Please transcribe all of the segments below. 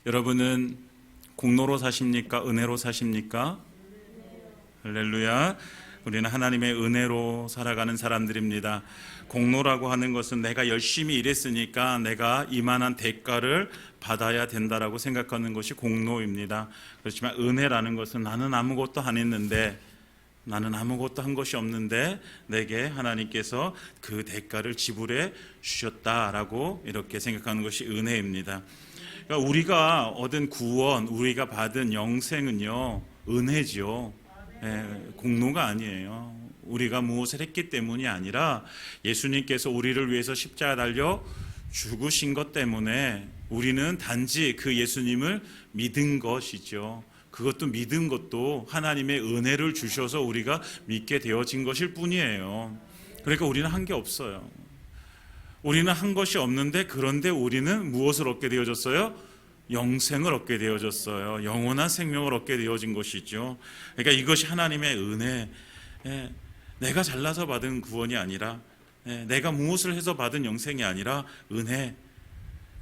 여러분은 공로로 사십니까? 은혜로 사십니까? 할렐루야. 우리는 하나님의 은혜로 살아가는 사람들입니다. 공로라고 하는 것은 내가 열심히 일했으니까 내가 이만한 대가를 받아야 된다라고 생각하는 것이 공로입니다. 그렇지만 은혜라는 것은 나는 아무것도 안 했는데, 나는 아무것도 한 것이 없는데 내게 하나님께서 그 대가를 지불해 주셨다라고 이렇게 생각하는 것이 은혜입니다. 그러니까 우리가 얻은 구원, 우리가 받은 영생은요, 은혜지요. 공로가 아니에요. 우리가 무엇을 했기 때문이 아니라 예수님께서 우리를 위해서 십자가 달려 죽으신 것 때문에 우리는 단지 그 예수님을 믿은 것이죠. 그것도 믿은 것도 하나님의 은혜를 주셔서 우리가 믿게 되어진 것일 뿐이에요. 그러니까 우리는 한 게 없어요. 우리는 한 것이 없는데, 그런데 우리는 무엇을 얻게 되어졌어요? 영생을 얻게 되어졌어요. 영원한 생명을 얻게 되어진 것이죠. 그러니까 이것이 하나님의 은혜, 내가 잘나서 받은 구원이 아니라, 내가 무엇을 해서 받은 영생이 아니라 은혜.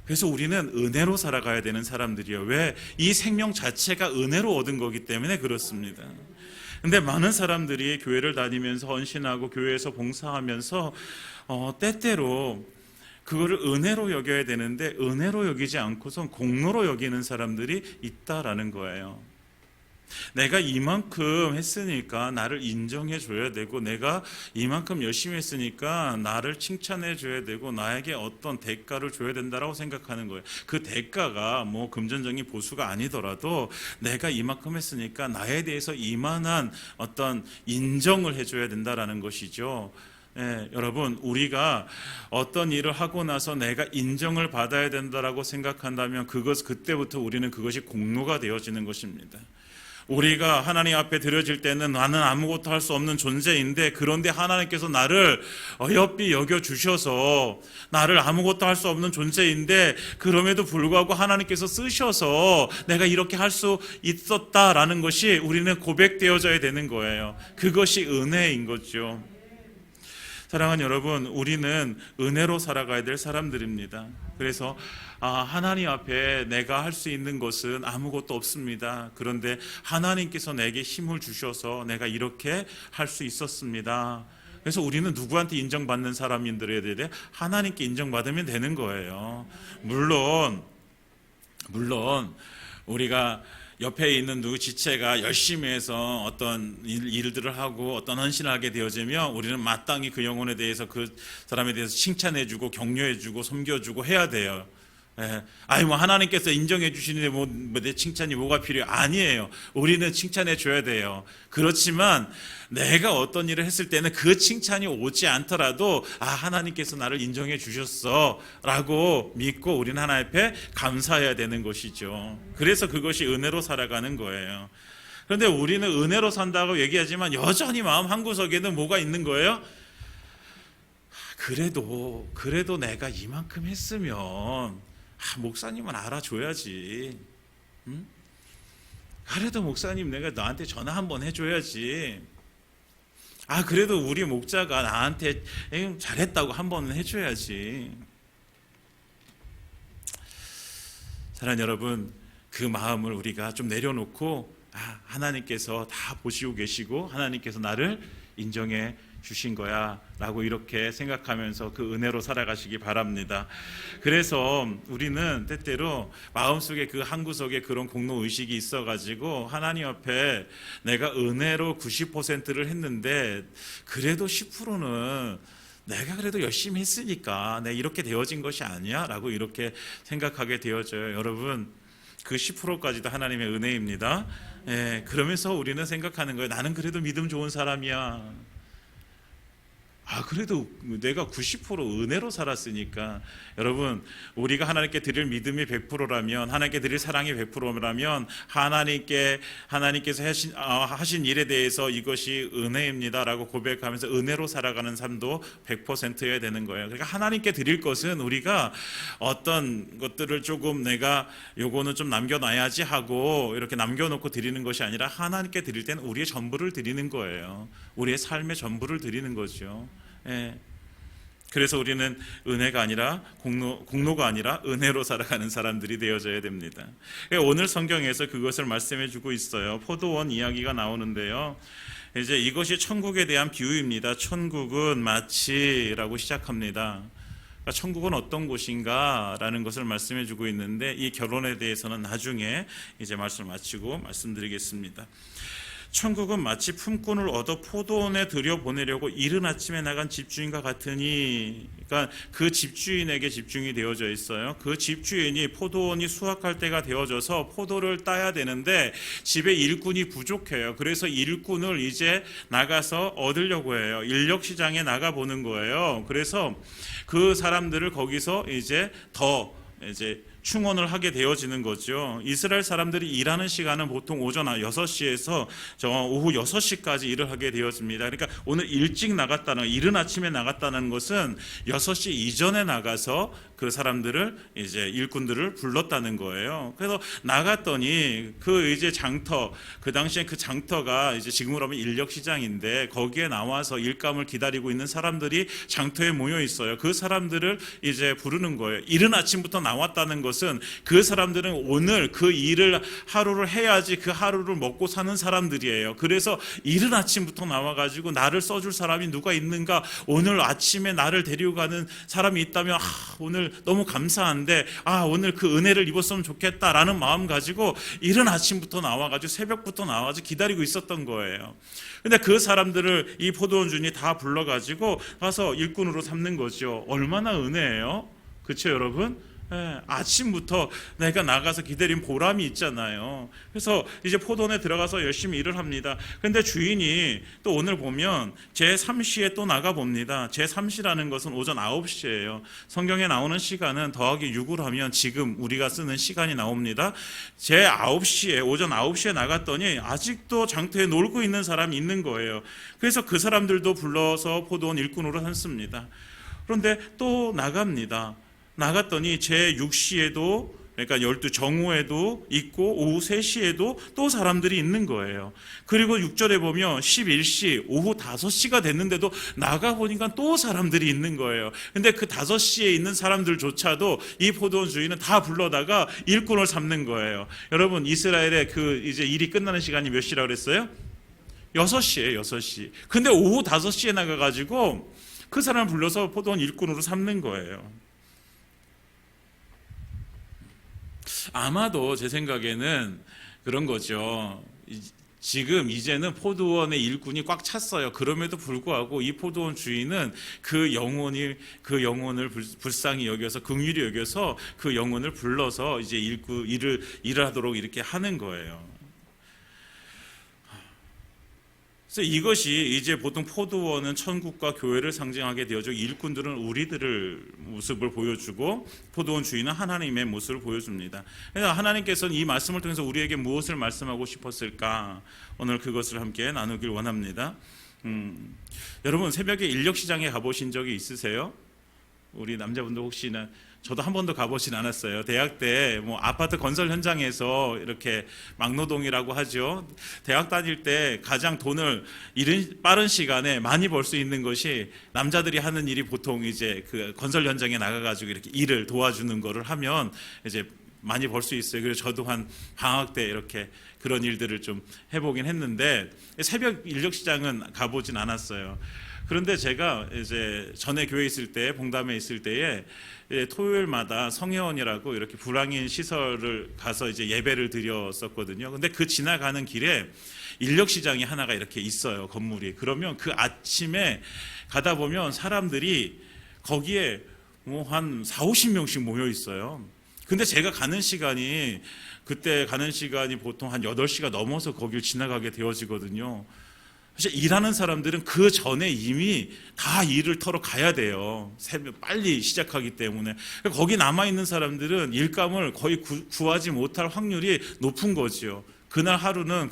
그래서 우리는 은혜로 살아가야 되는 사람들이에요. 왜? 이 생명 자체가 은혜로 얻은 거기 때문에 그렇습니다. 근데 많은 사람들이 교회를 다니면서 헌신하고 교회에서 봉사하면서 때때로 그거를 은혜로 여겨야 되는데 은혜로 여기지 않고선 공로로 여기는 사람들이 있다라는 거예요. 내가 이만큼 했으니까 나를 인정해 줘야 되고, 내가 이만큼 열심히 했으니까 나를 칭찬해 줘야 되고, 나에게 어떤 대가를 줘야 된다라고 생각하는 거예요. 그 대가가 뭐 금전적인 보수가 아니더라도 내가 이만큼 했으니까 나에 대해서 이만한 어떤 인정을 해줘야 된다라는 것이죠. 여러분, 우리가 어떤 일을 하고 나서 내가 인정을 받아야 된다라고 생각한다면 그때부터 우리는 그것이 공로가 되어지는 것입니다. 우리가 하나님 앞에 드려질 때는 나는 아무것도 할 수 없는 존재인데, 그런데 하나님께서 나를 어여삐 여겨주셔서, 나를 아무것도 할 수 없는 존재인데 그럼에도 불구하고 하나님께서 쓰셔서 내가 이렇게 할 수 있었다라는 것이 우리는 고백되어져야 되는 거예요. 그것이 은혜인 거죠. 사랑하는 여러분, 우리는 은혜로 살아가야 될 사람들입니다. 그래서 하나님 앞에 내가 할 수 있는 것은 아무것도 없습니다. 그런데 하나님께서 내게 힘을 주셔서 내가 이렇게 할 수 있었습니다. 그래서 우리는 누구한테 인정받는 사람인들에 대해 하나님께 인정받으면 되는 거예요. 물론 우리가 옆에 있는 누구 지체가 열심히 해서 어떤 일들을 하고 어떤 헌신을 하게 되어지면 우리는 마땅히 그 영혼에 대해서, 그 사람에 대해서 칭찬해주고 격려해주고 섬겨주고 해야 돼요. 뭐 하나님께서 인정해 주시는데 내 칭찬이 뭐가 필요해요? 아니에요. 우리는 칭찬해 줘야 돼요. 그렇지만 내가 어떤 일을 했을 때는 그 칭찬이 오지 않더라도 하나님께서 나를 인정해 주셨어 라고 믿고 우리는 하나님 앞에 감사해야 되는 것이죠. 그래서 그것이 은혜로 살아가는 거예요. 그런데 우리는 은혜로 산다고 얘기하지만 여전히 마음 한구석에는 뭐가 있는 거예요? 그래도 내가 이만큼 했으면 목사님은 알아줘야지. 응? 그래도 목사님 내가 너한테 전화 한번 해줘야지. 그래도 우리 목자가 나한테 잘했다고 한번 해줘야지. 사랑하는 여러분, 그 마음을 우리가 좀 내려놓고 하나님께서 다 보시고 계시고 하나님께서 나를 인정해 주신 거야 라고 이렇게 생각하면서 그 은혜로 살아가시기 바랍니다. 그래서 우리는 때때로 마음속에 그 한구석에 그런 공로의식이 있어가지고 하나님 앞에 내가 은혜로 90%를 했는데 그래도 10%는 내가 그래도 열심히 했으니까 내가 이렇게 되어진 것이 아니야 라고 이렇게 생각하게 되어져요. 여러분, 그 10%까지도 하나님의 은혜입니다. 그러면서 우리는 생각하는 거예요. 나는 그래도 믿음 좋은 사람이야. 그래도 내가 90% 은혜로 살았으니까. 여러분, 우리가 하나님께 드릴 믿음이 100%라면, 하나님께 드릴 사랑이 100%라면 하나님께서 하신 일에 대해서 이것이 은혜입니다라고 고백하면서 은혜로 살아가는 삶도 100%여야 되는 거예요. 그러니까 하나님께 드릴 것은 우리가 어떤 것들을 조금 내가 요거는 좀 남겨놔야지 하고 이렇게 남겨놓고 드리는 것이 아니라 하나님께 드릴 때는 우리의 전부를 드리는 거예요. 우리의 삶의 전부를 드리는 거죠. 그래서 우리는 은혜가 아니라 공로가 아니라 은혜로 살아가는 사람들이 되어져야 됩니다. 오늘 성경에서 그것을 말씀해 주고 있어요. 포도원 이야기가 나오는데요. 이제 이것이 천국에 대한 비유입니다. 천국은 마치라고 시작합니다. 그러니까 천국은 어떤 곳인가라는 것을 말씀해 주고 있는데, 이 결론에 대해서는 나중에 이제 말씀을 마치고 말씀드리겠습니다. 천국은 마치 품꾼을 얻어 포도원에 들여보내려고 이른 아침에 나간 집주인과 같으니, 그러니까 그 집주인에게 집중이 되어져 있어요. 그 집주인이 포도원이 수확할 때가 되어져서 포도를 따야 되는데 집에 일꾼이 부족해요. 그래서 일꾼을 이제 나가서 얻으려고 해요. 인력시장에 나가보는 거예요. 그래서 그 사람들을 거기서 이제 충원을 하게 되어지는 거죠. 이스라엘 사람들이 일하는 시간은 보통 오전 6시에서 오후 6시까지 일을 하게 되어집니다. 그러니까 오늘 일찍 나갔다는, 이른 아침에 나갔다는 것은 6시 이전에 나가서 그 사람들을 이제 일꾼들을 불렀다는 거예요. 그래서 나갔더니 그 이제 장터, 그 당시에 그 장터가 이제 지금으로 하면 인력 시장인데 거기에 나와서 일감을 기다리고 있는 사람들이 장터에 모여 있어요. 그 사람들을 이제 부르는 거예요. 이른 아침부터 나왔다는 것은 그 사람들은 오늘 그 일을 하루를 해야지 그 하루를 먹고 사는 사람들이에요. 그래서 이른 아침부터 나와가지고 나를 써줄 사람이 누가 있는가, 오늘 아침에 나를 데리고 가는 사람이 있다면 오늘 너무 감사한데 오늘 그 은혜를 입었으면 좋겠다라는 마음 가지고 이른 아침부터 나와가지고 새벽부터 나와가지고 기다리고 있었던 거예요. 근데 그 사람들을 이 포도원 주인이 다 불러가지고 가서 일꾼으로 삼는 거죠. 얼마나 은혜예요, 그렇죠 여러분? 아침부터 내가 나가서 기다린 보람이 있잖아요. 그래서 이제 포도원에 들어가서 열심히 일을 합니다. 근데 주인이 또 오늘 보면 제3시에 또 나가봅니다. 제3시라는 것은 오전 9시예요. 성경에 나오는 시간은 더하기 6을 하면 지금 우리가 쓰는 시간이 나옵니다. 제9시에, 오전 9시에 나갔더니 아직도 장터에 놀고 있는 사람이 있는 거예요. 그래서 그 사람들도 불러서 포도원 일꾼으로 삼습니다. 그런데 또 나갑니다. 나갔더니 제6시에도, 그러니까 12 정오에도 있고 오후 3시에도 또 사람들이 있는 거예요. 그리고 6절에 보면 11시, 오후 5시가 됐는데도 나가보니까 또 사람들이 있는 거예요. 근데 그 5시에 있는 사람들조차도 이 포도원 주인은 다 불러다가 일꾼을 삼는 거예요. 여러분, 이스라엘의 그 이제 일이 끝나는 시간이 몇 시라고 그랬어요? 6시예요, 6시. 근데 오후 5시에 나가가지고 그 사람을 불러서 포도원 일꾼으로 삼는 거예요. 아마도 제 생각에는 그런 거죠. 지금 이제는 포도원의 일꾼이 꽉 찼어요. 그럼에도 불구하고 이 포도원 주인은 그 영혼을 불쌍히 여겨서, 긍휼히 여겨서 그 영혼을 불러서 이제 일을 하도록 이렇게 하는 거예요. 그래서 이것이 이제 보통 포도원은 천국과 교회를 상징하게 되어져, 일꾼들은 우리들을 모습을 보여주고 포도원 주인은 하나님의 모습을 보여줍니다. 그래서 하나님께서는 이 말씀을 통해서 우리에게 무엇을 말씀하고 싶었을까, 오늘 그것을 함께 나누길 원합니다. 여러분, 새벽에 인력시장에 가보신 적이 있으세요? 우리 남자분들 혹시나, 저도 한 번도 가보진 않았어요. 대학 때 아파트 건설 현장에서 이렇게 막노동이라고 하죠. 대학 다닐 때 가장 돈을 빠른 시간에 많이 벌 수 있는 것이, 남자들이 하는 일이 보통 이제 그 건설 현장에 나가가지고 이렇게 일을 도와주는 거를 하면 이제 많이 벌 수 있어요. 그래서 저도 한 방학 때 이렇게 그런 일들을 좀 해보긴 했는데, 새벽 인력시장은 가보진 않았어요. 그런데 제가 이제 전에 교회에 있을 때, 봉담에 있을 때에 토요일마다 성회원이라고 이렇게 불황인 시설을 가서 이제 예배를 드렸었거든요. 근데 그 지나가는 길에 인력시장이 하나가 이렇게 있어요, 건물이. 그러면 그 아침에 가다 보면 사람들이 거기에 한 40-50명씩 모여 있어요. 근데 제가 그때 가는 시간이 보통 한 8시가 넘어서 거길 지나가게 되어지거든요. 사실 일하는 사람들은 그 전에 이미 다 일을 털어 가야 돼요. 새벽 빨리 시작하기 때문에. 거기 남아있는 사람들은 일감을 거의 구하지 못할 확률이 높은 거지요. 그날 하루는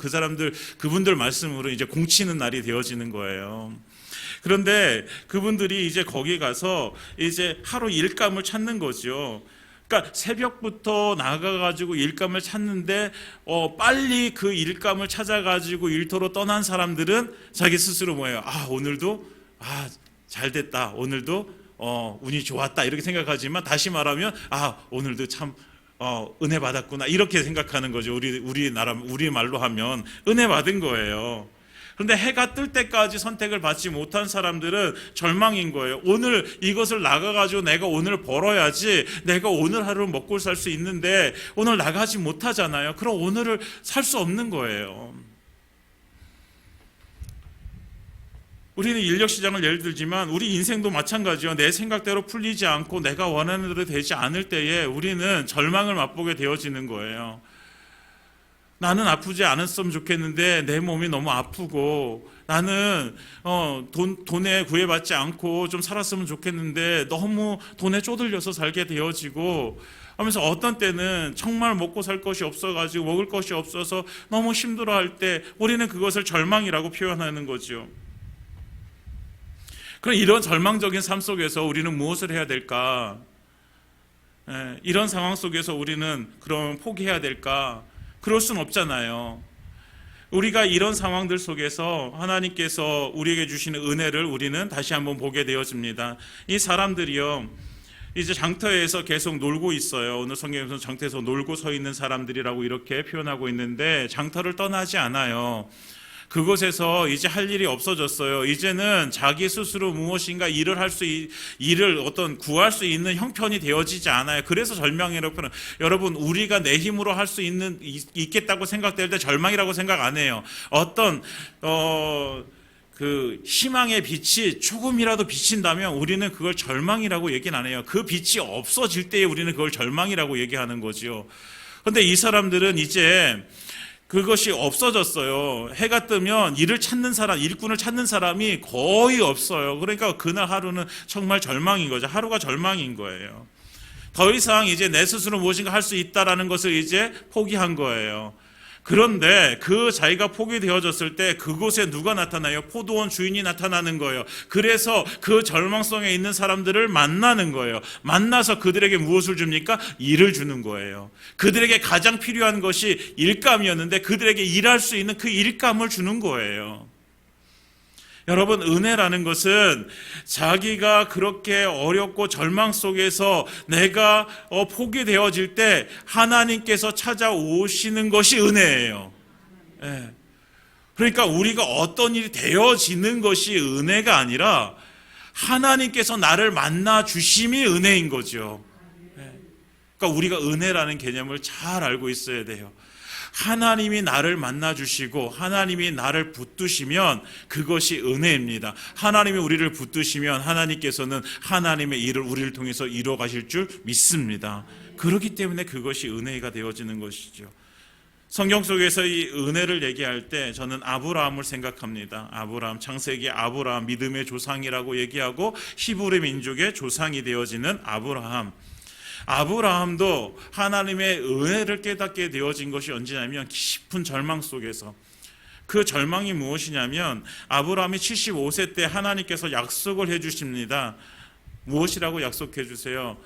그분들 말씀으로 이제 공치는 날이 되어지는 거예요. 그런데 그분들이 이제 거기 가서 이제 하루 일감을 찾는 거죠. 그러니까 새벽부터 나가가지고 일감을 찾는데 빨리 그 일감을 찾아가지고 일터로 떠난 사람들은 자기 스스로 뭐예요? 오늘도 잘 됐다. 오늘도 운이 좋았다 이렇게 생각하지만, 다시 말하면 오늘도 참 은혜 받았구나 이렇게 생각하는 거죠. 우리 말로 하면 은혜 받은 거예요. 그런데 해가 뜰 때까지 선택을 받지 못한 사람들은 절망인 거예요. 오늘 이것을 나가가지고 내가 오늘 벌어야지, 내가 오늘 하루 먹고 살 수 있는데 오늘 나가지 못하잖아요. 그럼 오늘을 살 수 없는 거예요. 우리는 인력시장을 예를 들지만 우리 인생도 마찬가지요. 내 생각대로 풀리지 않고 내가 원하는 대로 되지 않을 때에 우리는 절망을 맛보게 되어지는 거예요. 나는 아프지 않았으면 좋겠는데 내 몸이 너무 아프고, 나는 돈에 구애받지 않고 좀 살았으면 좋겠는데 너무 돈에 쪼들려서 살게 되어지고 하면서, 어떤 때는 정말 먹고 살 것이 없어가지고 먹을 것이 없어서 너무 힘들어할 때 우리는 그것을 절망이라고 표현하는 거죠. 그럼 이런 절망적인 삶 속에서 우리는 무엇을 해야 될까? 이런 상황 속에서 우리는 그럼 포기해야 될까? 그럴 수는 없잖아요. 우리가 이런 상황들 속에서 하나님께서 우리에게 주시는 은혜를 우리는 다시 한번 보게 되어집니다. 이 사람들이요, 이제 장터에서 계속 놀고 있어요. 오늘 성경에서 장터에서 놀고 서 있는 사람들이라고 이렇게 표현하고 있는데, 장터를 떠나지 않아요. 그곳에서 이제 할 일이 없어졌어요. 이제는 자기 스스로 무엇인가 일을 구할 수 있는 형편이 되어지지 않아요. 그래서 절망이라고 표현. 여러분, 우리가 내 힘으로 할 수 있겠다고 생각될 때 절망이라고 생각 안 해요. 어떤 그 희망의 빛이 조금이라도 비친다면 우리는 그걸 절망이라고 얘기는 안 해요. 그 빛이 없어질 때에 우리는 그걸 절망이라고 얘기하는 거죠. 그런데 이 사람들은 이제 그것이 없어졌어요. 해가 뜨면 일꾼을 찾는 사람이 거의 없어요. 그러니까 그날 하루는 정말 절망인 거죠. 하루가 절망인 거예요. 더 이상 이제 내 스스로 무엇인가 할 수 있다라는 것을 이제 포기한 거예요. 그런데 그 자기가 포기되어졌을 때 그곳에 누가 나타나요? 포도원 주인이 나타나는 거예요. 그래서 그 절망성에 있는 사람들을 만나는 거예요. 만나서 그들에게 무엇을 줍니까? 일을 주는 거예요. 그들에게 가장 필요한 것이 일감이었는데 그들에게 일할 수 있는 그 일감을 주는 거예요. 여러분, 은혜라는 것은 자기가 그렇게 어렵고 절망 속에서 내가 포기되어질 때 하나님께서 찾아오시는 것이 은혜예요. 예. 그러니까 우리가 어떤 일이 되어지는 것이 은혜가 아니라 하나님께서 나를 만나 주심이 은혜인 거죠. 예. 그러니까 우리가 은혜라는 개념을 잘 알고 있어야 돼요. 하나님이 나를 만나주시고 하나님이 나를 붙드시면 그것이 은혜입니다. 하나님이 우리를 붙드시면 하나님께서는 하나님의 일을 우리를 통해서 이루어 가실 줄 믿습니다. 그렇기 때문에 그것이 은혜가 되어지는 것이죠. 성경 속에서 이 은혜를 얘기할 때 저는 아브라함을 생각합니다. 창세기 아브라함, 믿음의 조상이라고 얘기하고 히브리 민족의 조상이 되어지는 아브라함도 하나님의 은혜를 깨닫게 되어진 것이 언제냐면 깊은 절망 속에서. 그 절망이 무엇이냐면 아브라함이 75세 때 하나님께서 약속을 해주십니다. 무엇이라고 약속해 주세요?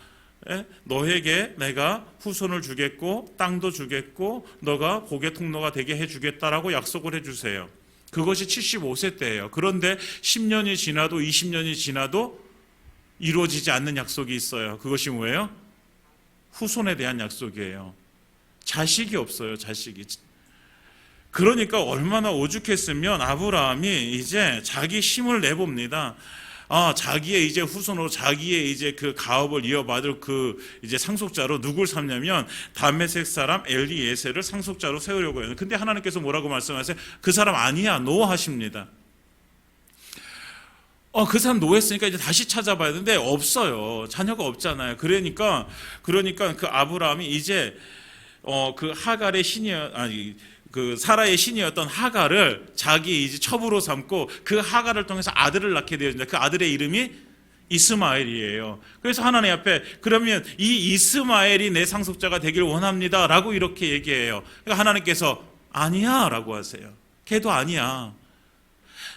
너에게 내가 후손을 주겠고 땅도 주겠고 너가 복의 통로가 되게 해주겠다라고 약속을 해주세요. 그것이 75세 때예요. 그런데 10년이 지나도 20년이 지나도 이루어지지 않는 약속이 있어요. 그것이 뭐예요? 후손에 대한 약속이에요. 자식이 없어요. 자식이. 그러니까 얼마나 오죽했으면 아브라함이 이제 자기 힘을 내봅니다. 자기의 이제 후손으로 자기의 이제 그 가업을 이어받을 그 이제 상속자로 누굴 삼냐면 다메섹 사람 엘리에셀을 상속자로 세우려고 해요. 근데 하나님께서 뭐라고 말씀하세요? 그 사람 아니야. 노하십니다. 그 사람 노했으니까 이제 다시 찾아봐야 되는데 없어요. 자녀가 없잖아요. 그러니까 그 아브라함이 이제 그 하갈의 그 사라의 신이었던 하갈을 자기 이제 첩으로 삼고 그 하갈을 통해서 아들을 낳게 되어진다. 그 아들의 이름이 이스마엘이에요. 그래서 하나님 앞에 그러면 이 이스마엘이 내 상속자가 되길 원합니다라고 이렇게 얘기해요. 그러니까 하나님께서 아니야라고 하세요. 걔도 아니야.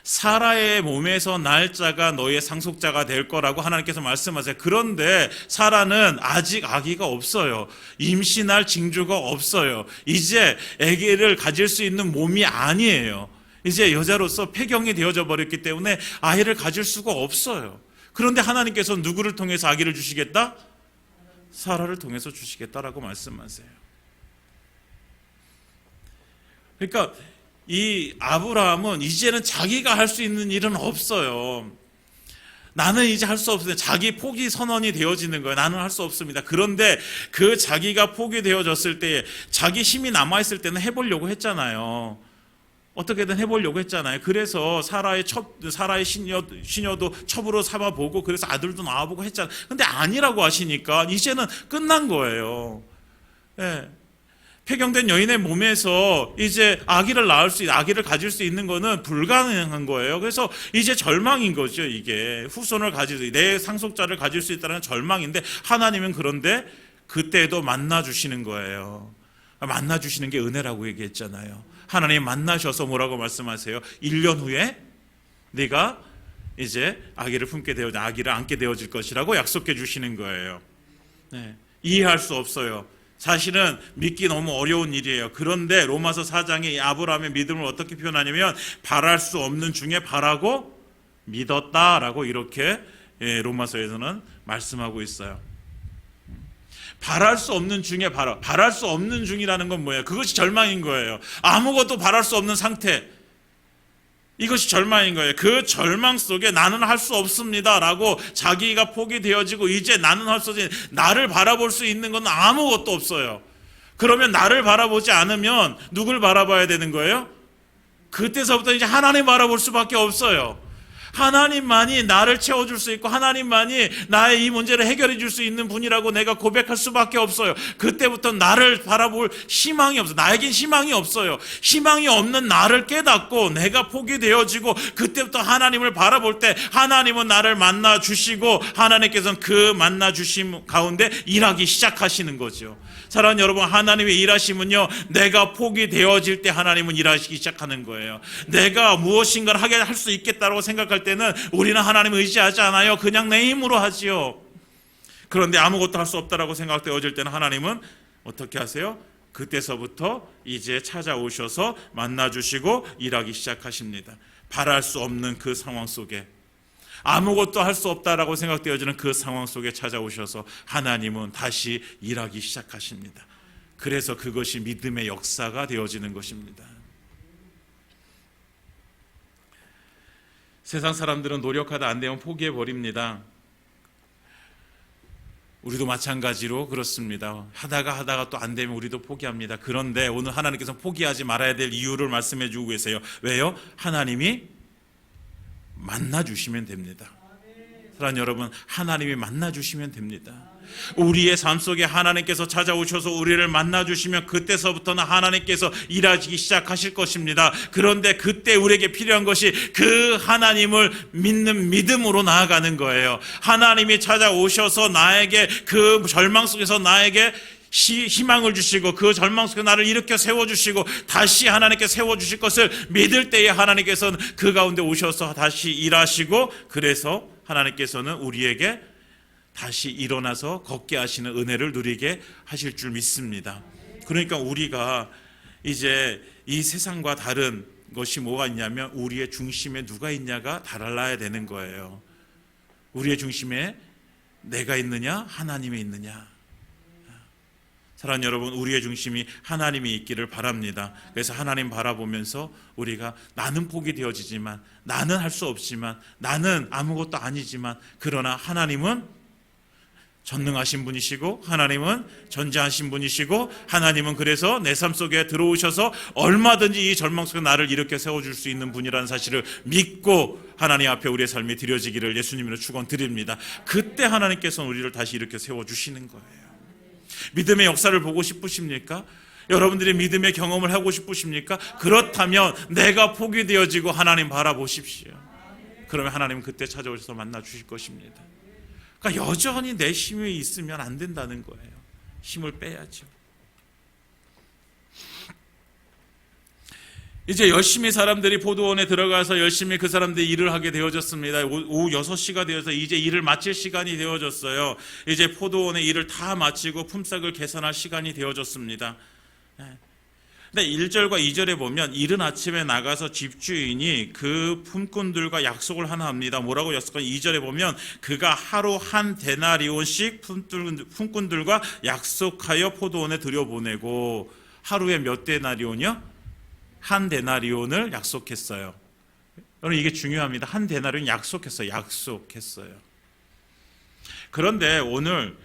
사라의 몸에서 날 자가 너의 상속자가 될 거라고 하나님께서 말씀하세요. 그런데 사라는 아직 아기가 없어요. 임신할 징조가 없어요. 이제 아기를 가질 수 있는 몸이 아니에요. 이제 여자로서 폐경이 되어져 버렸기 때문에 아이를 가질 수가 없어요. 그런데 하나님께서 누구를 통해서 아기를 주시겠다? 사라를 통해서 주시겠다라고 말씀하세요. 그러니까 이 아브라함은 이제는 자기가 할 수 있는 일은 없어요. 나는 이제 할 수 없어요. 자기 포기 선언이 되어지는 거예요. 나는 할 수 없습니다. 그런데 그 자기가 포기되어졌을 때, 자기 힘이 남아있을 때는 해보려고 했잖아요. 어떻게든 해보려고 했잖아요. 그래서 사라의 시녀도 첩으로 삼아보고, 그래서 아들도 낳아보고 했잖아요. 근데 아니라고 하시니까 이제는 끝난 거예요. 예. 폐경된 여인의 몸에서 이제 아기를 가질 수 있는 거는 불가능한 거예요. 그래서 이제 절망인 거죠. 이게 후손을 내 상속자를 가질 수 있다는 절망인데, 하나님은 그런데 그때도 만나 주시는 거예요. 만나 주시는 게 은혜라고 얘기했잖아요. 하나님 만나셔서 뭐라고 말씀하세요? 1년 후에 네가 이제 아기를 안게 되어질 것이라고 약속해 주시는 거예요. 네. 이해할 수 없어요. 사실은 믿기 너무 어려운 일이에요. 그런데 로마서 4장에 아브라함의 믿음을 어떻게 표현하냐면, 바랄 수 없는 중에 바라고 믿었다라고 이렇게 로마서에서는 말씀하고 있어요. 바랄 수 없는 중에 바랄 수 없는 중이라는 건 뭐예요? 그것이 절망인 거예요. 아무것도 바랄 수 없는 상태, 이것이 절망인 거예요. 그 절망 속에 나는 할 수 없습니다 라고 자기가 포기되어지고, 이제 나는 할 수 없지, 나를 바라볼 수 있는 건 아무것도 없어요. 그러면 나를 바라보지 않으면 누굴 바라봐야 되는 거예요? 그때서부터 이제 하나님 바라볼 수밖에 없어요. 하나님만이 나를 채워줄 수 있고, 하나님만이 나의 이 문제를 해결해 줄 수 있는 분이라고 내가 고백할 수밖에 없어요. 그때부터 나를 바라볼 희망이 없어요. 나에겐 희망이 없어요. 희망이 없는 나를 깨닫고 내가 포기되어지고, 그때부터 하나님을 바라볼 때 하나님은 나를 만나 주시고, 하나님께서는 그 만나 주심 가운데 일하기 시작하시는 거죠. 사랑하는 여러분, 하나님의 일하심은요, 내가 포기되어질 때 하나님은 일하시기 시작하는 거예요. 내가 무엇인가를 하게 할 수 있겠다고 생각할 때는 우리는 하나님을 의지하지 않아요. 그냥 내 힘으로 하지요. 그런데 아무것도 할 수 없다라고 생각되어질 때는 하나님은 어떻게 하세요? 그때서부터 이제 찾아오셔서 만나주시고 일하기 시작하십니다. 바랄 수 없는 그 상황 속에, 아무것도 할 수 없다라고 생각되어지는 그 상황 속에 찾아오셔서 하나님은 다시 일하기 시작하십니다. 그래서 그것이 믿음의 역사가 되어지는 것입니다. 세상 사람들은 노력하다 안 되면 포기해버립니다. 우리도 마찬가지로 그렇습니다. 하다가 또 안 되면 우리도 포기합니다. 그런데 오늘 하나님께서 포기하지 말아야 될 이유를 말씀해 주고 계세요. 왜요? 하나님이 만나주시면 됩니다. 사랑하는 여러분, 하나님이 만나주시면 됩니다. 우리의 삶 속에 하나님께서 찾아오셔서 우리를 만나주시면 그때서부터는 하나님께서 일하시기 시작하실 것입니다. 그런데 그때 우리에게 필요한 것이 그 하나님을 믿는 믿음으로 나아가는 거예요. 하나님이 찾아오셔서 나에게 그 절망 속에서 나에게 희망을 주시고, 그 절망 속에 나를 일으켜 세워주시고 다시 하나님께 세워주실 것을 믿을 때에 하나님께서는 그 가운데 오셔서 다시 일하시고, 그래서 하나님께서는 우리에게 다시 일어나서 걷게 하시는 은혜를 누리게 하실 줄 믿습니다. 그러니까 우리가 이제 이 세상과 다른 것이 뭐가 있냐면, 우리의 중심에 누가 있냐가 달라야 되는 거예요. 우리의 중심에 내가 있느냐, 하나님이 있느냐. 사랑하는 여러분, 우리의 중심이 하나님이 있기를 바랍니다. 그래서 하나님 바라보면서 우리가, 나는 포기되어지지만, 나는 할 수 없지만, 나는 아무것도 아니지만, 그러나 하나님은 전능하신 분이시고, 하나님은 전지하신 분이시고, 하나님은 그래서 내 삶 속에 들어오셔서 얼마든지 이 절망 속에 나를 일으켜 세워줄 수 있는 분이라는 사실을 믿고 하나님 앞에 우리의 삶이 드려지기를 예수님으로 축원드립니다. 그때 하나님께서는 우리를 다시 일으켜 세워주시는 거예요. 믿음의 역사를 보고 싶으십니까? 여러분들이 믿음의 경험을 하고 싶으십니까? 그렇다면 내가 포기되어지고 하나님 바라보십시오. 그러면 하나님은 그때 찾아오셔서 만나 주실 것입니다. 그러니까 여전히 내 힘이 있으면 안 된다는 거예요. 힘을 빼야죠. 이제 열심히 사람들이 포도원에 들어가서 열심히 그 사람들이 일을 하게 되어졌습니다. 오후 6시가 되어서 이제 일을 마칠 시간이 되어졌어요. 이제 포도원의 일을 다 마치고 품삯을 계산할 시간이 되어졌습니다. 근데 1절과 2절에 보면 이른 아침에 나가서 집주인이 그 품꾼들과 약속을 하나 합니다. 뭐라고 약속한 2절에 보면 그가 하루 한 데나리온씩 품꾼들과 약속하여 포도원에 들여보내고 하루에 몇 데나리온이요? 한 데나리온을 약속했어요. 여러분 이게 중요합니다. 한 데나리온 약속했어요. 그런데 오늘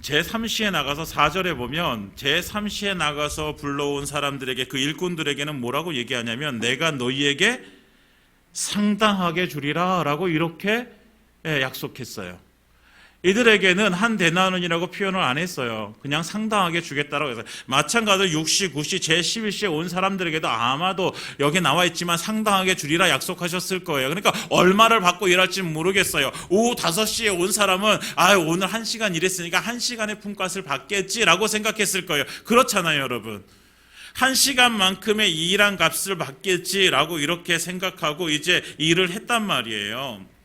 제3시에 나가서 4절에 보면 제3시에 나가서 불러온 사람들에게 그 일꾼들에게는 뭐라고 얘기하냐면 내가 너희에게 상당하게 주리라 라고 이렇게 약속했어요. 이들에게는 한 데나리온이라고 표현을 안 했어요. 그냥 상당하게 주겠다라고 해서. 마찬가지로 6시, 9시, 제11시에 온 사람들에게도 아마도 여기 나와 있지만 상당하게 주리라 약속하셨을 거예요. 그러니까 얼마를 받고 일할지는 모르겠어요. 오후 5시에 온 사람은 오늘 1시간 일했으니까 1시간의 품값을 받겠지라고 생각했을 거예요. 그렇잖아요, 여러분. 1시간만큼의 일한 값을 받겠지라고 이렇게 생각하고 이제 일을 했단 말이에요.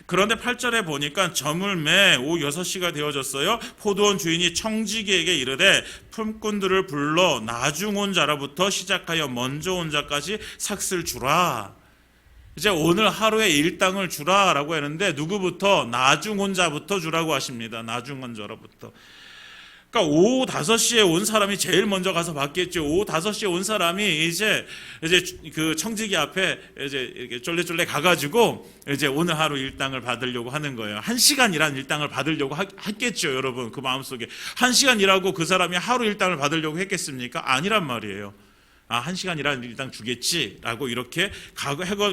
그런데 8절에 보니까 저물매 오후 6시가 되어졌어요. 포도원 주인이 청지기에게 이르되 품꾼들을 불러 나중 온 자로부터 시작하여 먼저 온 자까지 삭슬 주라. 이제 오늘 하루의 일당을 주라라고 했는데 누구부터? 나중 온 자부터 주라고 하십니다. 나중 온 자로부터. 그러니까 오후 5시에 온 사람이 제일 먼저 가서 받겠죠. 오후 5시에 온 사람이 이제 그 청지기 앞에 이제 이렇게 쫄래쫄래 가가지고 이제 오늘 하루 일당을 받으려고 하는 거예요. 1시간 일한 일당을 받으려고 했겠죠, 여러분. 그 마음속에 1시간 일하고 그 사람이 하루 일당을 받으려고 했겠습니까? 아니란 말이에요. 1시간 일한 일당 주겠지라고 이렇게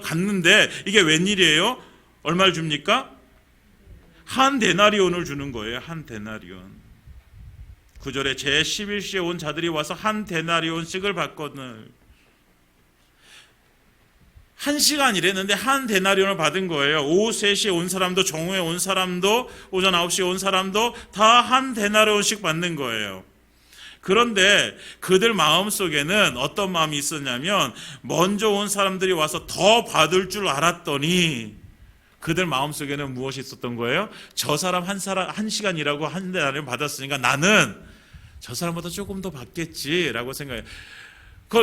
갔는데 이게 웬일이에요? 얼마를 줍니까? 한 데나리온을 주는 거예요. 한 데나리온. 9절에 제11시에 온 자들이 와서 한 데나리온씩을 받거늘. 1시간 일했는데 한 데나리온을 받은 거예요. 오후 3시에 온 사람도 정오에 온 사람도 오전 9시에 온 사람도 다 한 데나리온씩 받는 거예요. 그런데 그들 마음속에는 어떤 마음이 있었냐면 먼저 온 사람들이 와서 더 받을 줄 알았더니 그들 마음속에는 무엇이 있었던 거예요? 저 사람 한 시간 일하고 한 데나리온 받았으니까 나는 저 사람보다 조금 더 받겠지라고 생각해요.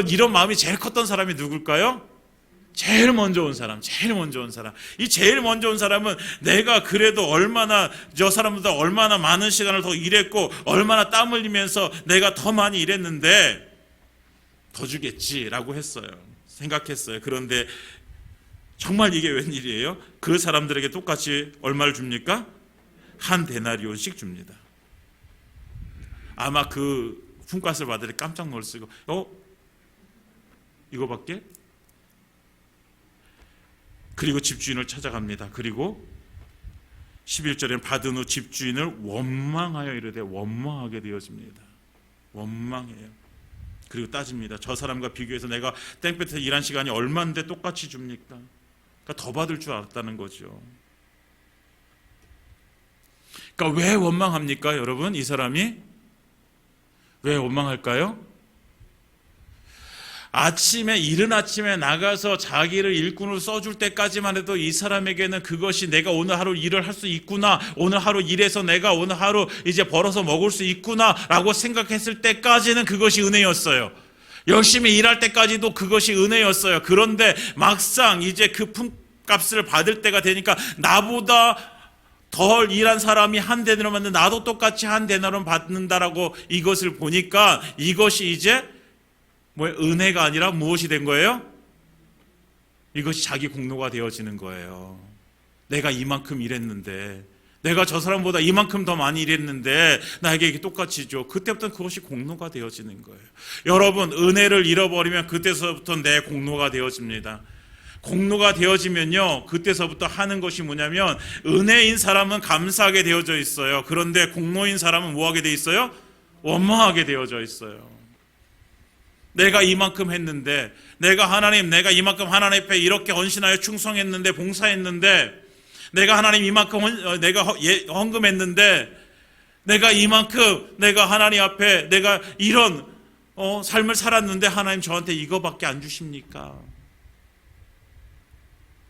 이런 마음이 제일 컸던 사람이 누굴까요? 제일 먼저 온 사람. 이 제일 먼저 온 사람은 내가 그래도 얼마나 저 사람보다 얼마나 많은 시간을 더 일했고 얼마나 땀 흘리면서 내가 더 많이 일했는데 더 주겠지라고 생각했어요. 그런데 정말 이게 웬일이에요? 그 사람들에게 똑같이 얼마를 줍니까? 한 데나리온씩 줍니다. 아마 그 품값을 받을 때 깜짝 놀랐어요. 이거밖에? 그리고 집주인을 찾아갑니다. 그리고 11절에는 받은 후 집주인을 원망하여 이르되 원망하게 되어집니다. 원망해요. 그리고 따집니다. 저 사람과 비교해서 내가 땡볕에 일한 시간이 얼마인데 똑같이 줍니까? 그러니까 더 받을 줄 알았다는 거죠. 그러니까 왜 원망합니까, 여러분? 이 사람이 왜 원망할까요? 이른 아침에 나가서 자기를 일꾼으로 써줄 때까지만 해도 이 사람에게는 그것이 내가 오늘 하루 일을 할 수 있구나, 오늘 하루 일해서 내가 오늘 하루 이제 벌어서 먹을 수 있구나 라고 생각했을 때까지는 그것이 은혜였어요. 열심히 일할 때까지도 그것이 은혜였어요. 그런데 막상 이제 그 품값을 받을 때가 되니까 나보다 덜 일한 사람이 한 데나리온 받는데 나도 똑같이 한 데나리온 받는다라고 이것을 보니까 이것이 이제 은혜가 아니라 무엇이 된 거예요? 이것이 자기 공로가 되어지는 거예요. 내가 이만큼 일했는데, 내가 저 사람보다 이만큼 더 많이 일했는데 나에게 이게 똑같이 줘. 그때부터 그것이 공로가 되어지는 거예요. 여러분, 은혜를 잃어버리면 그때서부터 내 공로가 되어집니다. 공로가 되어지면요, 그때서부터 하는 것이 뭐냐면 은혜인 사람은 감사하게 되어져 있어요. 그런데 공로인 사람은 뭐하게 돼 있어요? 원망하게 되어져 있어요. 내가 이만큼 했는데, 내가 이만큼 하나님 앞에 이렇게 헌신하여 충성했는데, 봉사했는데, 내가 하나님 이만큼 내가 헌금했는데, 내가 이만큼 내가 하나님 앞에 내가 이런 삶을 살았는데 하나님 저한테 이거밖에 안 주십니까?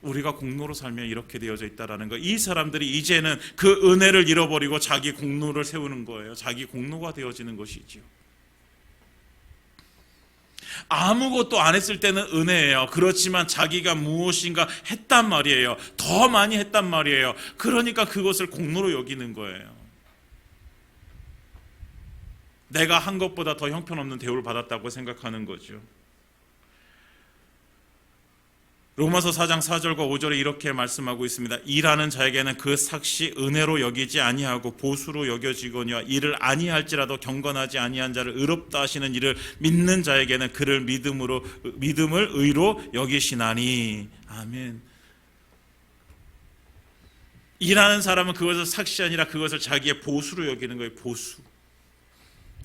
우리가 공로로 살면 이렇게 되어져 있다라는 거. 이 사람들이 이제는 그 은혜를 잃어버리고 자기 공로를 세우는 거예요. 자기 공로가 되어지는 것이죠. 아무것도 안 했을 때는 은혜예요. 그렇지만 자기가 무엇인가 했단 말이에요. 더 많이 했단 말이에요. 그러니까 그것을 공로로 여기는 거예요. 내가 한 것보다 더 형편없는 대우를 받았다고 생각하는 거죠. 로마서 4장 4절과 5절에 이렇게 말씀하고 있습니다. 일하는 자에게는 그 삭시 은혜로 여기지 아니하고 보수로 여겨지거니와 이를 아니할지라도 경건하지 아니한 자를 의롭다 하시는 이를 믿는 자에게는 그를 믿음을 의로 여기시나니. 아멘. 일하는 사람은 그것을 삭시 아니라 그것을 자기의 보수로 여기는 거예요. 보수.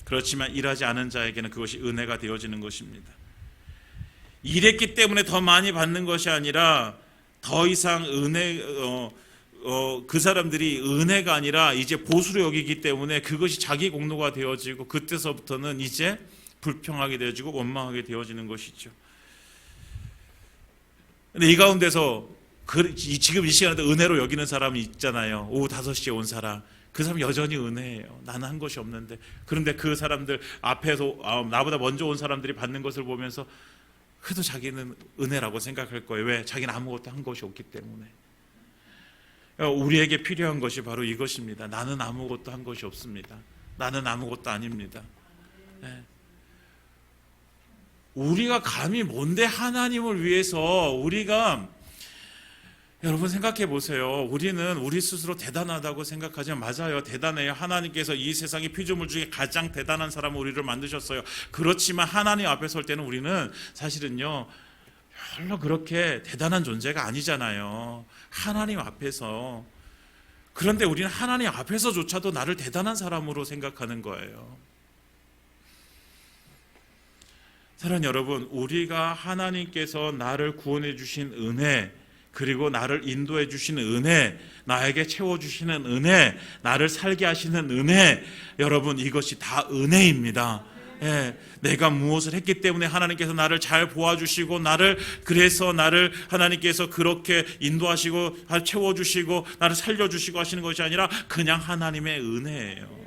그렇지만 일하지 않은 자에게는 그것이 은혜가 되어지는 것입니다. 일했기 때문에 더 많이 받는 것이 아니라 더 이상 그 사람들이 은혜가 아니라 이제 보수로 여기기 때문에 그것이 자기 공로가 되어지고 그때서부터는 이제 불평하게 되어지고 원망하게 되어지는 것이죠. 근데 이 가운데서 지금 이 시간에도 은혜로 여기는 사람이 있잖아요. 오후 5시에 온 사람. 그 사람 여전히 은혜예요. 나는 한 것이 없는데. 그런데 그 사람들 앞에서 나보다 먼저 온 사람들이 받는 것을 보면서 그래도 자기는 은혜라고 생각할 거예요. 왜? 자기는 아무것도 한 것이 없기 때문에. 우리에게 필요한 것이 바로 이것입니다. 나는 아무것도 한 것이 없습니다. 나는 아무것도 아닙니다. 우리가 감히 뭔데 하나님을 위해서 우리가 여러분 생각해 보세요. 우리는 우리 스스로 대단하다고 생각하지만 맞아요. 대단해요. 하나님께서 이 세상의 피조물 중에 가장 대단한 사람을 우리를 만드셨어요. 그렇지만 하나님 앞에 설 때는 우리는 사실은요 별로 그렇게 대단한 존재가 아니잖아요. 하나님 앞에서. 그런데 우리는 하나님 앞에서조차도 나를 대단한 사람으로 생각하는 거예요. 사랑하는 여러분, 우리가 하나님께서 나를 구원해 주신 은혜, 그리고 나를 인도해 주시는 은혜, 나에게 채워주시는 은혜, 나를 살게 하시는 은혜, 여러분 이것이 다 은혜입니다. 내가 무엇을 했기 때문에 하나님께서 나를 잘 보아주시고 그래서 나를 하나님께서 그렇게 인도하시고 채워주시고 나를 살려주시고 하시는 것이 아니라 그냥 하나님의 은혜예요.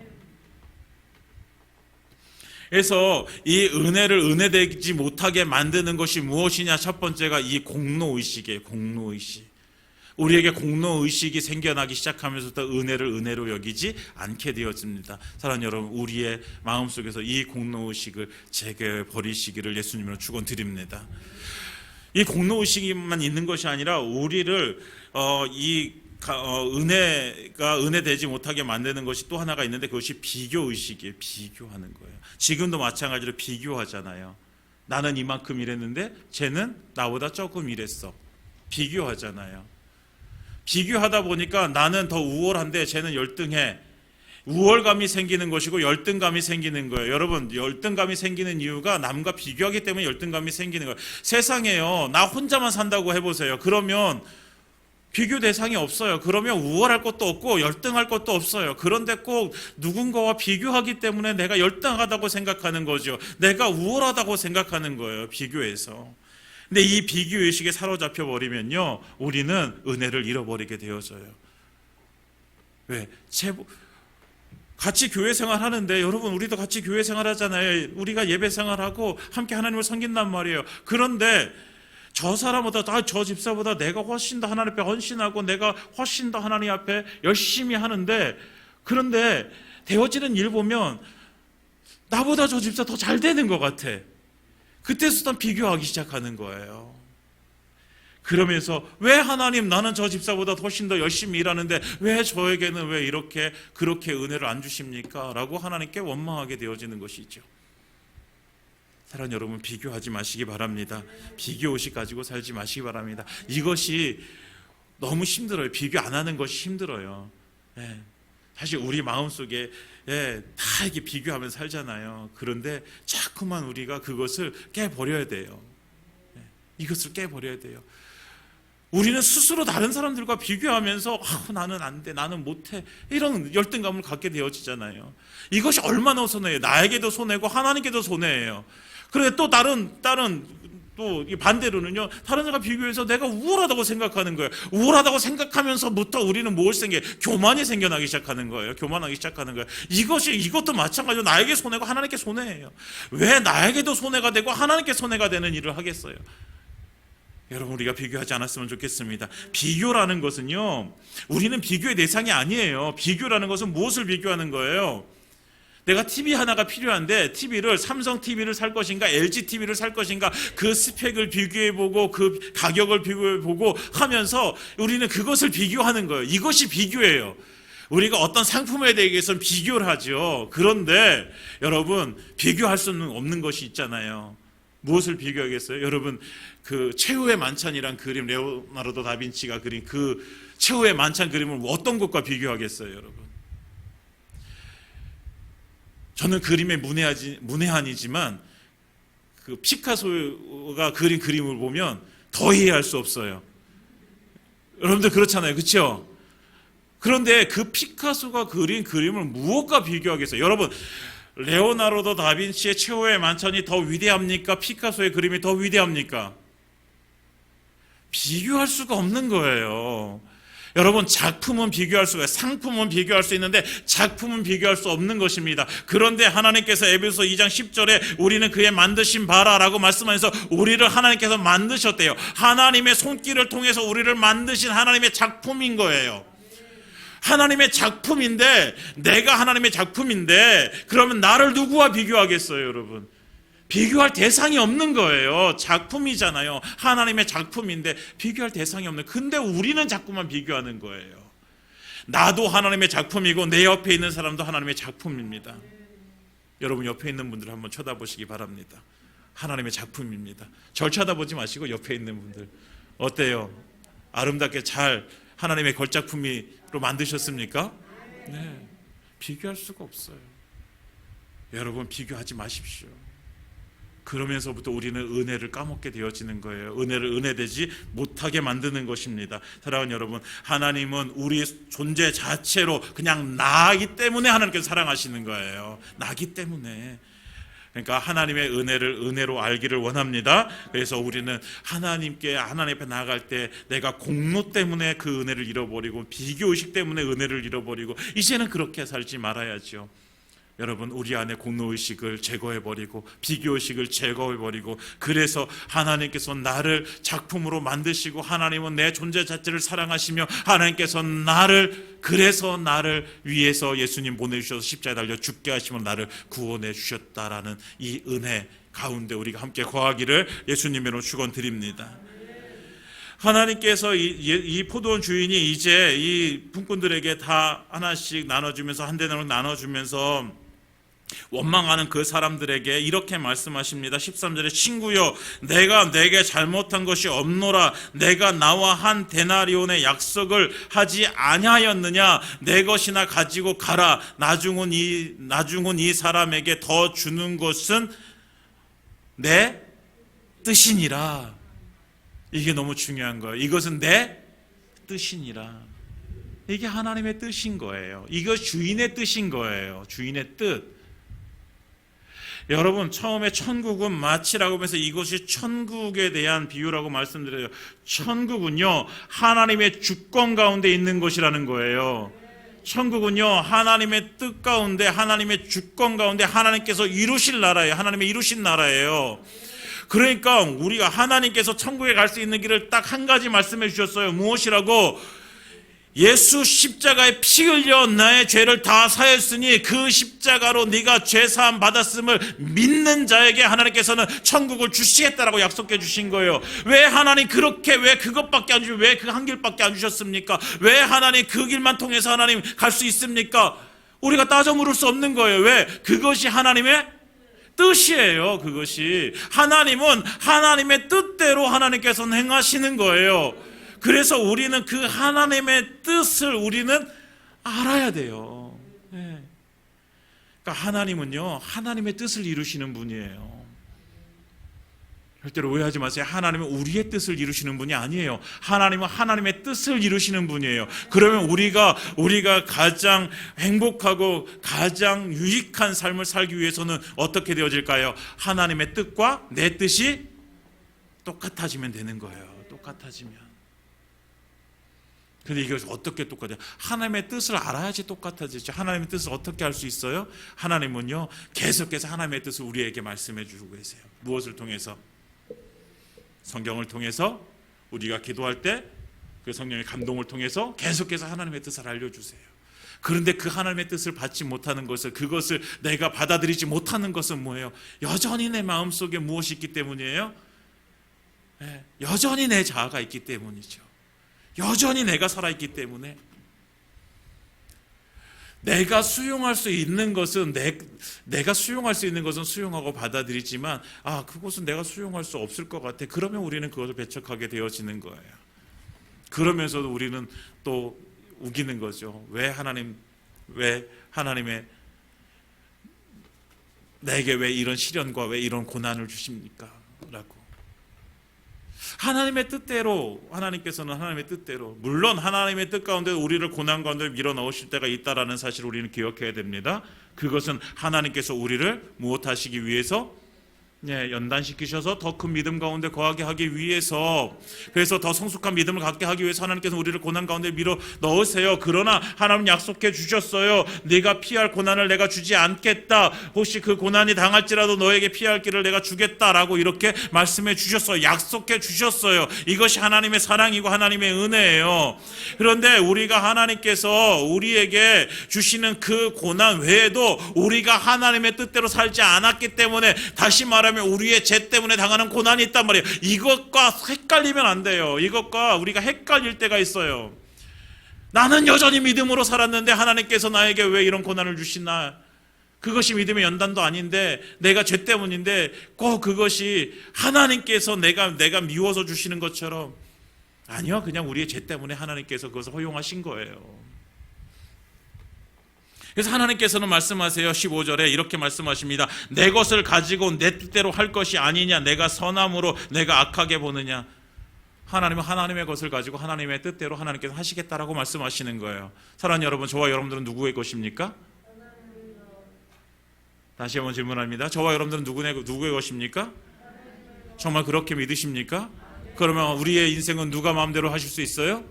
그래서 이 은혜를 은혜되지 못하게 만드는 것이 무엇이냐? 첫 번째가 이 공로의식이에요. 공로의식. 우리에게 공로의식이 생겨나기 시작하면서부터 은혜를 은혜로 여기지 않게 되었습니다. 사랑하는 여러분, 우리의 마음속에서 이 공로의식을 제거버리시기를 예수님으로 축원드립니다. 이 공로의식만 있는 것이 아니라 우리를 은혜가 은혜되지 못하게 만드는 것이 또 하나가 있는데 그것이 비교의식이에요. 비교하는 거예요. 지금도 마찬가지로 비교하잖아요. 나는 이만큼 일했는데 쟤는 나보다 조금 일했어. 비교하잖아요. 비교하다 보니까 나는 더 우월한데 쟤는 열등해. 우월감이 생기는 것이고 열등감이 생기는 거예요. 여러분, 열등감이 생기는 이유가 남과 비교하기 때문에 열등감이 생기는 거예요. 세상에요, 나 혼자만 산다고 해보세요. 그러면 비교 대상이 없어요. 그러면 우월할 것도 없고 열등할 것도 없어요. 그런데 꼭 누군가와 비교하기 때문에 내가 열등하다고 생각하는 거죠. 내가 우월하다고 생각하는 거예요. 비교해서. 근데 이 비교의식에 사로잡혀 버리면요, 우리는 은혜를 잃어버리게 되어져요. 왜? 같이 교회 생활하는데, 여러분 우리도 같이 교회 생활하잖아요. 우리가 예배 생활하고 함께 하나님을 섬긴단 말이에요. 그런데 저 사람보다, 저 집사보다 내가 훨씬 더 하나님 앞에 헌신하고 내가 훨씬 더 하나님 앞에 열심히 하는데, 그런데 되어지는 일 보면 나보다 저 집사 더 잘 되는 것 같아. 그때부터 비교하기 시작하는 거예요. 그러면서 왜 하나님, 나는 저 집사보다 훨씬 더 열심히 일하는데 왜 저에게는 왜 그렇게 은혜를 안 주십니까? 라고 하나님께 원망하게 되어지는 것이죠. 사랑하는 여러분, 비교하지 마시기 바랍니다. 비교의식 가지고 살지 마시기 바랍니다. 이것이 너무 힘들어요. 비교 안 하는 것이 힘들어요. 사실 우리 마음속에 다 이렇게 비교하면서 살잖아요. 그런데 자꾸만 우리가 그것을 깨버려야 돼요. 이것을 깨버려야 돼요. 우리는 스스로 다른 사람들과 비교하면서 나는 안 돼, 나는 못해, 이런 열등감을 갖게 되어지잖아요. 이것이 얼마나 손해예요. 나에게도 손해고 하나님께도 손해예요. 그런데 또 다른 또 이 반대로는요, 다른 사람과 비교해서 내가 우월하다고 생각하는 거예요. 우월하다고 생각하면서부터 우리는 교만이 생겨나기 시작하는 거예요. 교만하기 시작하는 거예요. 이것도 마찬가지로 나에게 손해고 하나님께 손해예요. 왜 나에게도 손해가 되고 하나님께 손해가 되는 일을 하겠어요? 여러분, 우리가 비교하지 않았으면 좋겠습니다. 비교라는 것은요, 우리는 비교의 대상이 아니에요. 비교라는 것은 무엇을 비교하는 거예요? 내가 TV 하나가 필요한데 삼성 TV를 살 것인가 LG TV를 살 것인가, 그 스펙을 비교해보고 그 가격을 비교해보고 하면서 우리는 그것을 비교하는 거예요. 이것이 비교예요. 우리가 어떤 상품에 대해서는 비교를 하죠. 그런데 여러분, 비교할 수는 없는 것이 있잖아요. 무엇을 비교하겠어요? 여러분, 그 최후의 만찬이란 그림, 레오나르도 다빈치가 그린 그 최후의 만찬 그림을 어떤 것과 비교하겠어요, 여러분? 저는 그림에 문외한이지만 그 피카소가 그린 그림을 보면 더 이해할 수 없어요. 여러분들 그렇잖아요, 그렇죠? 그런데 그 피카소가 그린 그림을 무엇과 비교하겠어요? 여러분, 레오나르도 다빈치의 최후의 만찬이 더 위대합니까? 피카소의 그림이 더 위대합니까? 비교할 수가 없는 거예요. 여러분, 작품은 비교할 수가 있어요. 상품은 비교할 수 있는데 작품은 비교할 수 없는 것입니다. 그런데 하나님께서 에베소 2장 10절에 우리는 그의 만드신 바라라고 말씀하면서 우리를 하나님께서 만드셨대요. 하나님의 손길을 통해서 우리를 만드신 하나님의 작품인 거예요. 하나님의 작품인데, 내가 하나님의 작품인데, 그러면 나를 누구와 비교하겠어요, 여러분? 비교할 대상이 없는 거예요. 작품이잖아요. 하나님의 작품인데 비교할 대상이 없는. 근데 우리는 자꾸만 비교하는 거예요. 나도 하나님의 작품이고 내 옆에 있는 사람도 하나님의 작품입니다. 여러분, 옆에 있는 분들 한번 쳐다보시기 바랍니다. 하나님의 작품입니다. 절 쳐다보지 마시고 옆에 있는 분들 어때요? 아름답게 잘 하나님의 걸작품으로 만드셨습니까? 네, 비교할 수가 없어요. 여러분, 비교하지 마십시오. 그러면서부터 우리는 은혜를 까먹게 되어지는 거예요. 은혜를 은혜되지 못하게 만드는 것입니다. 사랑하는 여러분, 하나님은 우리 존재 자체로 그냥 나이기 때문에 하나님께서 사랑하시는 거예요. 나기 때문에. 그러니까 하나님의 은혜를 은혜로 알기를 원합니다. 그래서 우리는 하나님 앞에 나아갈 때 내가 공로 때문에 그 은혜를 잃어버리고 비교의식 때문에 은혜를 잃어버리고 이제는 그렇게 살지 말아야죠. 여러분, 우리 안에 공로의식을 제거해버리고 비교의식을 제거해버리고, 그래서 하나님께서 나를 작품으로 만드시고 하나님은 내 존재 자체를 사랑하시며 하나님께서 그래서 나를 위해서 예수님 보내주셔서 십자가에 달려 죽게 하시며 나를 구원해 주셨다라는 이 은혜 가운데 우리가 함께 거하기를 예수님으로 축원드립니다. 하나님께서 이 포도원 주인이 이제 이 품꾼들에게 다 하나씩 나눠주면서 한 대나로 나눠주면서 원망하는 그 사람들에게 이렇게 말씀하십니다. 13절에 친구여, 내가 내게 잘못한 것이 없노라. 내가 나와 한 데나리온의 약속을 하지 아니하였느냐. 내 것이나 가지고 가라. 나중은 이 사람에게 더 주는 것은 내 뜻이니라. 이게 너무 중요한 거예요. 이것은 내 뜻이니라. 이게 하나님의 뜻인 거예요. 이거 주인의 뜻인 거예요. 주인의 뜻. 여러분, 처음에 천국은 마치라고 하면서 이것이 천국에 대한 비유라고 말씀드려요. 천국은요, 하나님의 주권 가운데 있는 것이라는 거예요. 천국은요, 하나님의 뜻 가운데, 하나님의 주권 가운데 하나님께서 이루실 나라예요. 하나님의 이루신 나라예요. 그러니까 우리가 하나님께서 천국에 갈 수 있는 길을 딱 한 가지 말씀해 주셨어요. 무엇이라고? 예수 십자가에 피 흘려 나의 죄를 다 사했으니 그 십자가로 네가 죄사함 받았음을 믿는 자에게 하나님께서는 천국을 주시겠다라고 약속해 주신 거예요. 왜 하나님 왜 그것밖에 안 주시고 왜 그 한 길밖에 안 주셨습니까? 왜 하나님 그 길만 통해서 하나님 갈 수 있습니까? 우리가 따져 물을 수 없는 거예요. 왜? 그것이 하나님의 뜻이에요. 그것이 하나님은 하나님의 뜻대로 하나님께서는 행하시는 거예요. 그래서 우리는 그 하나님의 뜻을 우리는 알아야 돼요. 네. 그러니까 하나님은요, 하나님의 뜻을 이루시는 분이에요. 절대로 오해하지 마세요. 하나님은 우리의 뜻을 이루시는 분이 아니에요. 하나님은 하나님의 뜻을 이루시는 분이에요. 그러면 우리가 가장 행복하고 가장 유익한 삶을 살기 위해서는 어떻게 되어질까요? 하나님의 뜻과 내 뜻이 똑같아지면 되는 거예요. 똑같아지면. 근데 이게 어떻게 똑같아요? 하나님의 뜻을 알아야지 똑같아지죠. 하나님의 뜻을 어떻게 알 수 있어요? 하나님은요, 계속해서 하나님의 뜻을 우리에게 말씀해 주고 계세요. 무엇을 통해서? 성경을 통해서, 우리가 기도할 때 그 성령의 감동을 통해서 계속해서 하나님의 뜻을 알려주세요. 그런데 그 하나님의 뜻을 받지 못하는 것을, 그것을 내가 받아들이지 못하는 것은 뭐예요? 여전히 내 마음속에 무엇이 있기 때문이에요? 여전히 내 자아가 있기 때문이죠. 여전히 내가 살아있기 때문에. 내가 수용할 수 있는 것은 내가 수용할 수 있는 것은 수용하고 받아들이지만, 그것은 내가 수용할 수 없을 것 같아. 그러면 우리는 그것을 배척하게 되어지는 거예요. 그러면서도 우리는 또 우기는 거죠. 왜 하나님의 내게 왜 이런 시련과 왜 이런 고난을 주십니까? 라고. 하나님의 뜻대로, 하나님께서는 하나님의 뜻대로, 물론 하나님의 뜻 가운데 우리를 고난 가운데 밀어넣으실 때가 있다라는 사실을 우리는 기억해야 됩니다. 그것은 하나님께서 우리를 무엇하시기 위해서? 연단시키셔서 더 큰 믿음 가운데 거하게 하기 위해서, 그래서 더 성숙한 믿음을 갖게 하기 위해서 하나님께서 우리를 고난 가운데 밀어 넣으세요. 그러나 하나님 약속해 주셨어요. 네가 피할 고난을 내가 주지 않겠다. 혹시 그 고난이 당할지라도 너에게 피할 길을 내가 주겠다라고 이렇게 말씀해 주셨어요. 약속해 주셨어요. 이것이 하나님의 사랑이고 하나님의 은혜예요. 그런데 우리가 하나님께서 우리에게 주시는 그 고난 외에도 우리가 하나님의 뜻대로 살지 않았기 때문에, 다시 말하면 우리의 죄 때문에 당하는 고난이 있단 말이에요. 이것과 헷갈리면 안 돼요. 이것과 우리가 헷갈릴 때가 있어요. 나는 여전히 믿음으로 살았는데 하나님께서 나에게 왜 이런 고난을 주시나? 그것이 믿음의 연단도 아닌데, 내가 죄 때문인데 꼭 그것이 하나님께서 내가 미워서 주시는 것처럼. 아니요, 그냥 우리의 죄 때문에 하나님께서 그것을 허용하신 거예요. 그래서 하나님께서는 말씀하세요. 15절에 이렇게 말씀하십니다. 내 것을 가지고 내 뜻대로 할 것이 아니냐? 내가 선함으로 내가 악하게 보느냐? 하나님은 하나님의 것을 가지고 하나님의 뜻대로 하나님께서 하시겠다라고 말씀하시는 거예요. 사랑하는 여러분, 저와 여러분들은 누구의 것입니까? 다시 한번 질문합니다. 저와 여러분들은 누구의 것입니까? 정말 그렇게 믿으십니까? 그러면 우리의 인생은 누가 마음대로 하실 수 있어요?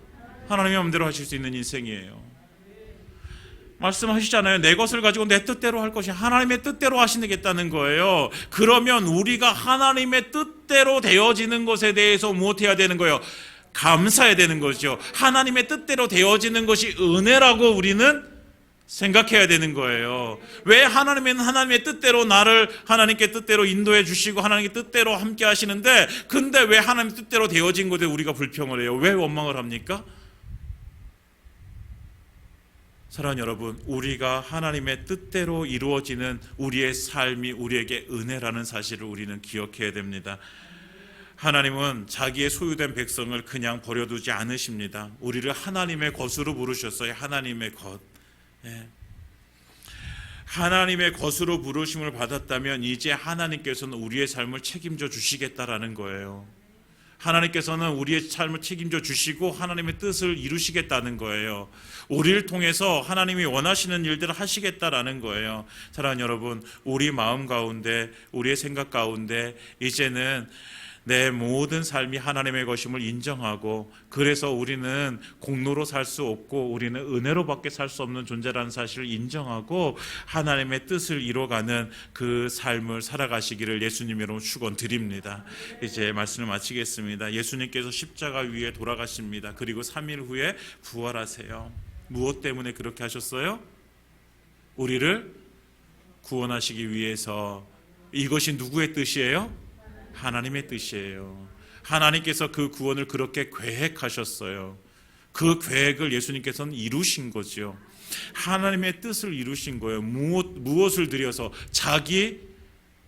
하나님의 마음대로 하실 수 있는 인생이에요. 말씀하시잖아요. 내 것을 가지고 내 뜻대로 할 것이, 하나님의 뜻대로 하시겠다는 거예요. 그러면 우리가 하나님의 뜻대로 되어지는 것에 대해서 무엇해야 되는 거예요? 감사해야 되는 거죠. 하나님의 뜻대로 되어지는 것이 은혜라고 우리는 생각해야 되는 거예요. 왜 하나님의 뜻대로 나를 하나님께 뜻대로 인도해 주시고 하나님의 뜻대로 함께 하시는데, 근데 왜 하나님의 뜻대로 되어진 것에 우리가 불평을 해요? 왜 원망을 합니까? 사랑하는 여러분, 우리가 하나님의 뜻대로 이루어지는 우리의 삶이 우리에게 은혜라는 사실을 우리는 기억해야 됩니다. 하나님은 자기의 소유된 백성을 그냥 버려두지 않으십니다. 우리를 하나님의 것으로 부르셨어요. 하나님의 것. 하나님의 것으로 부르심을 받았다면 이제 하나님께서는 우리의 삶을 책임져 주시겠다라는 거예요. 하나님께서는 우리의 삶을 책임져 주시고 하나님의 뜻을 이루시겠다는 거예요. 우리를 통해서 하나님이 원하시는 일들을 하시겠다라는 거예요. 사랑하는 여러분, 우리 마음 가운데, 우리의 생각 가운데 이제는 내 모든 삶이 하나님의 것임을 인정하고, 그래서 우리는 공로로 살 수 없고 우리는 은혜로밖에 살 수 없는 존재라는 사실을 인정하고 하나님의 뜻을 이뤄가는 그 삶을 살아가시기를 예수님 여러분 축원드립니다. 이제 말씀을 마치겠습니다. 예수님께서 십자가 위에 돌아가십니다. 그리고 3일 후에 부활하세요. 무엇 때문에 그렇게 하셨어요? 우리를 구원하시기 위해서. 이것이 누구의 뜻이에요? 하나님의 뜻이에요. 하나님께서 그 구원을 그렇게 계획하셨어요. 그 계획을 예수님께서는 이루신 거죠. 하나님의 뜻을 이루신 거예요. 무엇을 들여서? 자기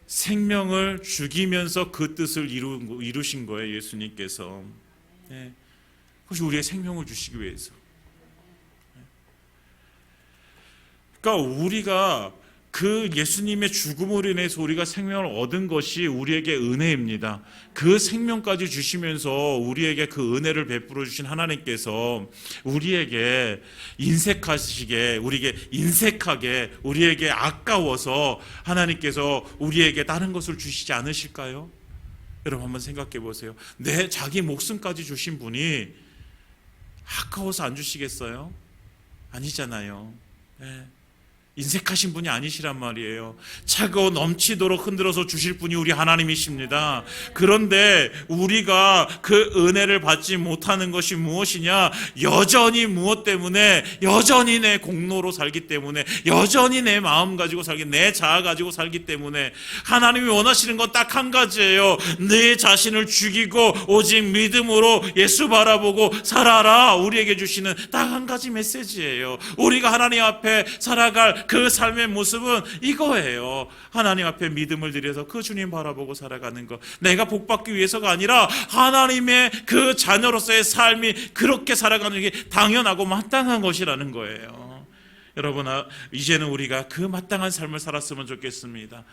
생명을 죽이면서 그 뜻을 이루신 거예요. 예수님께서. 그것이 우리의 생명을 주시기 위해서. 그러니까 우리가 그 예수님의 죽음으로 인해서 우리가 생명을 얻은 것이 우리에게 은혜입니다. 그 생명까지 주시면서 우리에게 그 은혜를 베풀어 주신 하나님께서 우리에게 우리에게 인색하게, 우리에게 아까워서 하나님께서 우리에게 다른 것을 주시지 않으실까요? 여러분 한번 생각해 보세요. 내 자기 목숨까지 주신 분이 아까워서 안 주시겠어요? 아니잖아요. 네. 인색하신 분이 아니시란 말이에요. 차고 넘치도록 흔들어서 주실 분이 우리 하나님이십니다. 그런데 우리가 그 은혜를 받지 못하는 것이 무엇이냐? 여전히 무엇 때문에? 여전히 내 공로로 살기 때문에, 여전히 내 마음 가지고 살기, 내 자아 가지고 살기 때문에. 하나님이 원하시는 건 딱 한 가지예요. 내 자신을 죽이고 오직 믿음으로 예수 바라보고 살아라. 우리에게 주시는 딱 한 가지 메시지예요. 우리가 하나님 앞에 살아갈 그 삶의 모습은 이거예요. 하나님 앞에 믿음을 들여서 그 주님 바라보고 살아가는 것. 내가 복받기 위해서가 아니라 하나님의 그 자녀로서의 삶이 그렇게 살아가는 게 당연하고 마땅한 것이라는 거예요. 여러분, 이제는 우리가 그 마땅한 삶을 살았으면 좋겠습니다.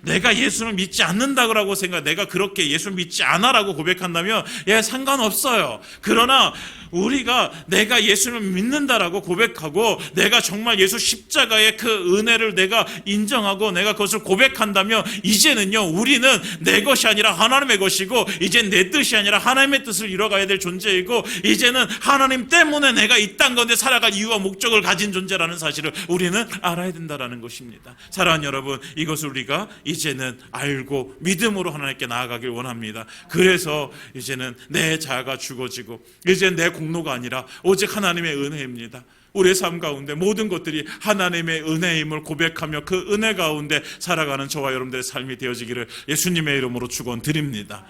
내가 예수를 믿지 않는다고 생각, 내가 그렇게 예수 믿지 않아라고 고백한다면 상관없어요. 그러나 우리가 내가 예수를 믿는다라고 고백하고 내가 정말 예수 십자가의 그 은혜를 내가 인정하고 내가 그것을 고백한다면 이제는요, 우리는 내 것이 아니라 하나님의 것이고 이제 내 뜻이 아니라 하나님의 뜻을 이뤄가야 될 존재이고 이제는 하나님 때문에 내가 이 땅 가운데 살아갈 이유와 목적을 가진 존재라는 사실을 우리는 알아야 된다는 것입니다. 사랑하는 여러분, 이것을 우리가 이제는 알고 믿음으로 하나님께 나아가길 원합니다. 그래서 이제는 내 자아가 죽어지고 이제 내 공로가 아니라 오직 하나님의 은혜입니다. 우리의 삶 가운데 모든 것들이 하나님의 은혜임을 고백하며 그 은혜 가운데 살아가는 저와 여러분들의 삶이 되어지기를 예수님의 이름으로 축원드립니다.